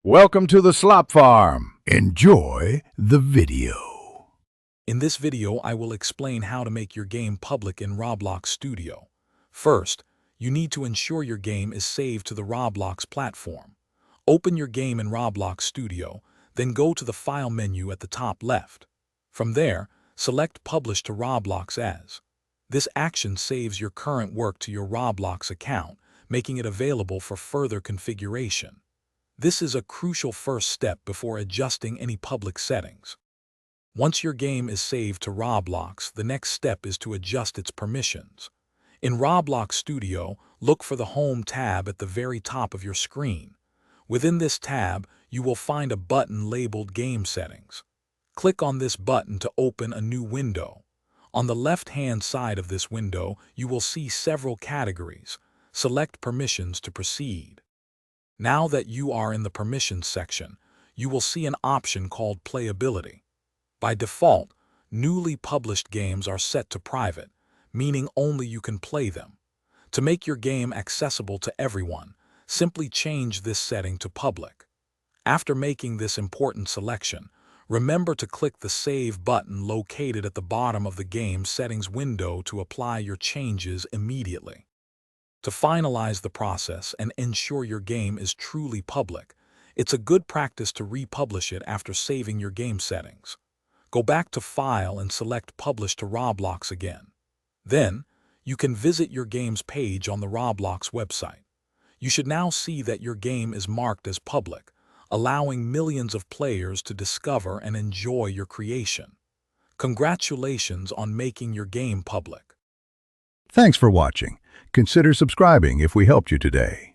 Welcome to the Slop Farm. Enjoy the video. In this video, I will explain how to make your game public in Roblox Studio. First, you need to ensure your game is saved to the Roblox platform. Open your game in Roblox Studio, then go to the File menu at the top left. From there, select Publish to Roblox As. This action saves your current work to your Roblox account, making it available for further configuration. This is a crucial first step before adjusting any public settings. Once your game is saved to Roblox, the next step is to adjust its permissions. In Roblox Studio, look for the Home tab at the very top of your screen. Within this tab, you will find a button labeled Game Settings. Click on this button to open a new window. On the left-hand side of this window, you will see several categories. Select Permissions to proceed. Now that you are in the Permissions section, you will see an option called Playability. By default, newly published games are set to private, meaning only you can play them. To make your game accessible to everyone, simply change this setting to Public. After making this important selection, remember to click the Save button located at the bottom of the Game Settings window to apply your changes immediately. To finalize the process and ensure your game is truly public, it's a good practice to republish it after saving your game settings. Go back to File and select Publish to Roblox again. Then, you can visit your game's page on the Roblox website. You should now see that your game is marked as public, allowing millions of players to discover and enjoy your creation. Congratulations on making your game public. Thanks for watching. Consider subscribing if we helped you today.